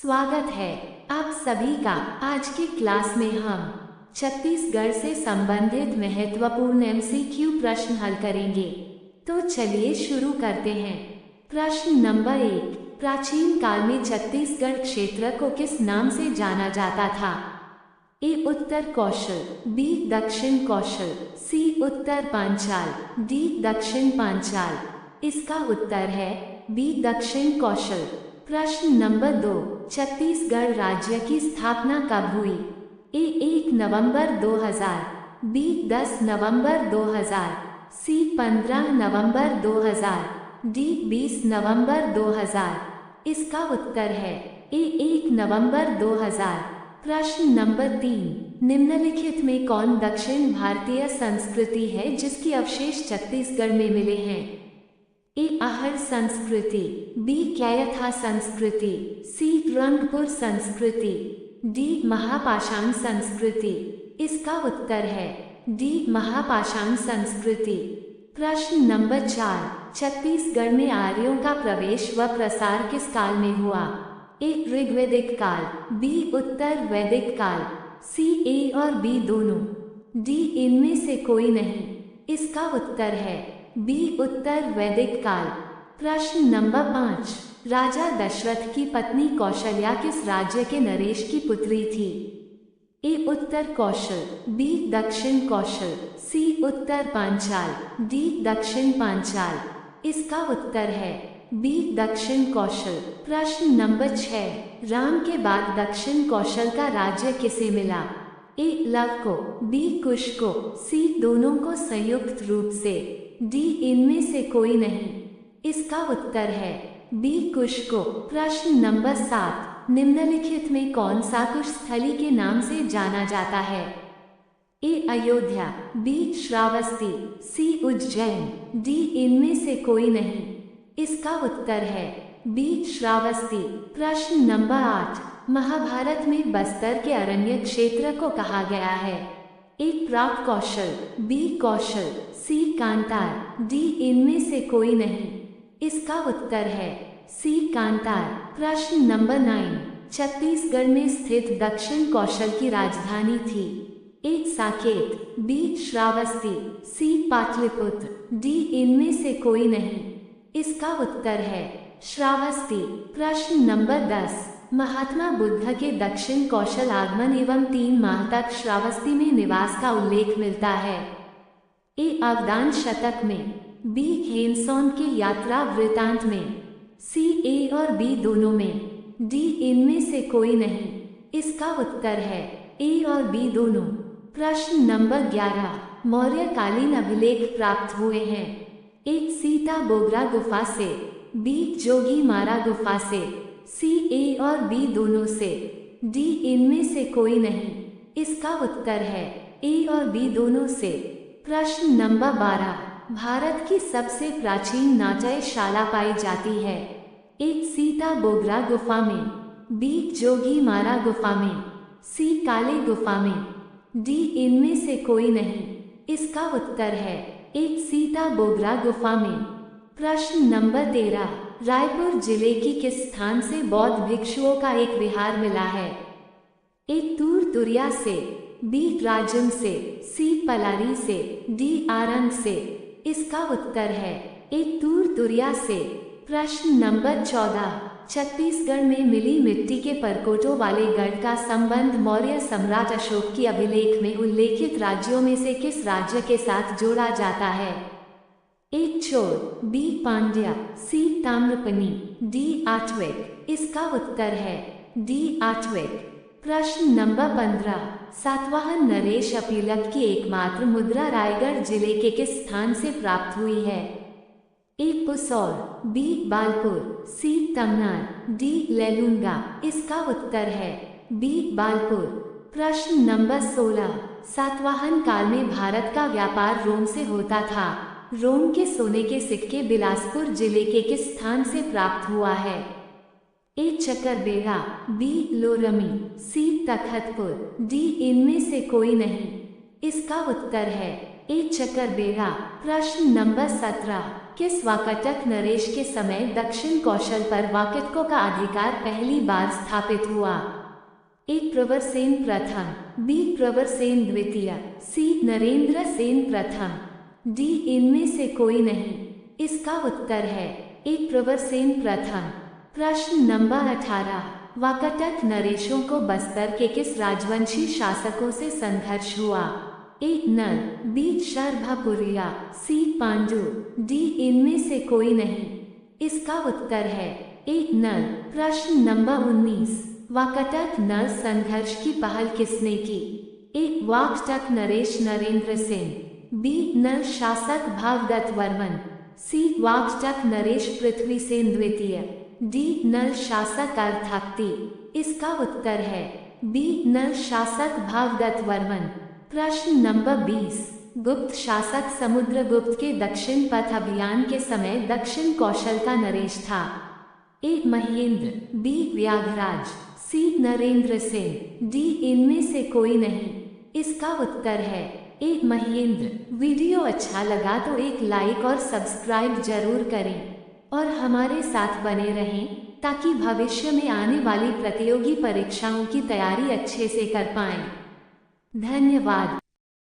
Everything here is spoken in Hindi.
स्वागत है आप सभी का। आज की क्लास में हम छत्तीसगढ़ से संबंधित महत्वपूर्ण एमसीक्यू प्रश्न हल करेंगे। तो चलिए शुरू करते हैं। प्रश्न नंबर 1, प्राचीन काल में छत्तीसगढ़ क्षेत्र को किस नाम से जाना जाता था? ए उत्तर कौशल, बी दक्षिण कौशल, सी उत्तर पांचाल, डी दक्षिण पांचाल। इसका उत्तर है बी दक्षिण कौशल। प्रश्न नंबर 2, छत्तीसगढ़ राज्य की स्थापना कब हुई? ए 1 नवंबर 2000, बी 10 नवंबर 2000, सी 15 नवंबर 2000, डी 20 नवंबर 2000। इसका उत्तर है ए 1 नवंबर 2000। प्रश्न नंबर 3, निम्नलिखित में कौन दक्षिण भारतीय संस्कृति है जिसके अवशेष छत्तीसगढ़ में मिले हैं? ए आहड़ संस्कृति, बी कैयथा संस्कृति, सी रंगपुर संस्कृति, डी महापाषाण संस्कृति। इसका उत्तर है डी महापाषाण संस्कृति। प्रश्न नंबर 4, छत्तीसगढ़ में आर्यों का प्रवेश व प्रसार किस काल में हुआ? ए ऋग्वैदिक काल, बी उत्तर वैदिक काल, सी ए और बी दोनों, डी इनमें से कोई नहीं। इसका उत्तर है बी उत्तर वैदिक काल। प्रश्न नंबर 5, राजा दशरथ की पत्नी कौशल्या किस राज्य के नरेश की पुत्री थी? ए उत्तर कौशल, बी दक्षिण कौशल, सी उत्तर पांचाल, डी दक्षिण पांचाल। इसका उत्तर है बी दक्षिण कौशल। प्रश्न नंबर 6, राम के बाद दक्षिण कौशल का राज्य किसे मिला? ए लव को, बी कुश को, सी दोनों को संयुक्त रूप से, डी इनमें से कोई नहीं। इसका उत्तर है बी कुश को। प्रश्न नंबर 7, निम्नलिखित में कौन सा कुश स्थली के नाम से जाना जाता है? ए अयोध्या, बी श्रावस्ती, सी उज्जैन, डी इनमें से कोई नहीं। इसका उत्तर है बी श्रावस्ती। प्रश्न नंबर 8, महाभारत में बस्तर के अरण्य क्षेत्र को कहा गया है? ए प्राक कौशल, बी कौशल, सी कांतार, डी इनमें से कोई नहीं। इसका उत्तर है सी कांतार। प्रश्न नंबर 9, छत्तीसगढ़ में स्थित दक्षिण कौशल की राजधानी थी? ए साकेत, बी श्रावस्ती, सी पाटलिपुत्र, डी इनमें से कोई नहीं। इसका उत्तर है श्रावस्ती। प्रश्न नंबर 10, महात्मा बुद्ध के दक्षिण कौशल आगमन एवं 3 माह तक श्रावस्ती में निवास का उल्लेख मिलता है? ए अवदान शतक में, बी हेनसॉन के यात्रा वृतांत में, सी ए और बी दोनों में, डी इनमें से कोई नहीं। इसका उत्तर है ए और बी दोनों। प्रश्न नंबर 11, मौर्यकालीन अभिलेख प्राप्त हुए हैं? एक सीता बोगरा गुफा से, बी जोगी मारा गुफा से, सी ए और बी दोनों से, डी इनमें से कोई नहीं। इसका उत्तर है ए और बी दोनों से। प्रश्न नंबर 12, भारत की सबसे प्राचीन नाट्यशाला पाई जाती है? एक सीता बोगरा गुफा में, बी जोगी मारा गुफा में, सी काले गुफा में, डी इनमें से कोई नहीं। इसका उत्तर है एक सीता बोगरा गुफा में। प्रश्न नंबर 13, रायपुर जिले की किस स्थान से बौद्ध भिक्षुओं का एक विहार मिला है? ए तूर तुरिया से, बी राजम से, सी पलारी से, डी आरंग से। इसका उत्तर है ए तूर तुरिया से। प्रश्न नंबर 14, छत्तीसगढ़ में मिली मिट्टी के परकोटों वाले गढ़ का संबंध मौर्य सम्राट अशोक की अभिलेख में उल्लेखित राज्यों में से किस राज्य के साथ जोड़ा जाता है? ए चोर, बी पांड्या, सी ताम्रपनी, डी आठवेक। इसका उत्तर है डी आठवेक। प्रश्न नंबर 15, सातवाहन नरेश अपीलक की एकमात्र मुद्रा रायगढ़ जिले के किस स्थान से प्राप्त हुई है? ए पुसौर, बी बालपुर, सी तमनार, डी लेलुंगा। इसका उत्तर है बी बालपुर। प्रश्न नंबर 16, सातवाहन काल में भारत का व्यापार रोम से होता था? रोम के सोने के सिक्के बिलासपुर जिले के किस स्थान से प्राप्त हुआ है? ए चकरबेड़ा, बी लोरमी, सी तखतपुर, डी इनमें से कोई नहीं। इसका उत्तर है ए चकरबेड़ा। प्रश्न नंबर 17, किस वाकाटक नरेश के समय दक्षिण कौशल पर वाकटकों का अधिकार पहली बार स्थापित हुआ? ए. प्रवरसेन प्रथम, बी. प्रवरसेन द्वितीय, सी. नरेंद्र सेन प्रथम, डी. इनमें से कोई नहीं। इसका उत्तर है ए. प्रवरसेन प्रथम। प्रश्न नंबर 18, वाकाटक नरेशों को बस्तर के किस राजवंशी शासकों से संघर्ष हुआ? ए. नल, बी. शरभपुरिया, सी. पांडु, डी. इनमें से कोई नहीं। इसका उत्तर है ए. नल। प्रश्न नंबर 19, वाकाटक नल संघर्ष की पहल किसने की? ए. वाकाटक नरेश नरेंद्र सेन, बी. नल शासक भावगत वर्मन, सी. वाकाटक नरेश पृथ्वी सेन द्वितीय, डी. नल शासक अर्थाक्ति। इसका उत्तर है बी. नल शासक भावगत वर्मन। प्रश्न नंबर 20, गुप्त शासक समुद्रगुप्त के दक्षिण पथ अभियान के समय दक्षिण कौशल का नरेश था? ए. महेंद्र, बी. व्याघराज, सी. नरेंद्र सेन, डी. इनमें से कोई नहीं। इसका उत्तर है ए. महेंद्र। वीडियो अच्छा लगा तो एक लाइक और सब्सक्राइब जरूर करें और हमारे साथ बने रहें ताकि भविष्य में आने वाली प्रतियोगी परीक्षाओं की तैयारी अच्छे से कर पाएं। धन्यवाद।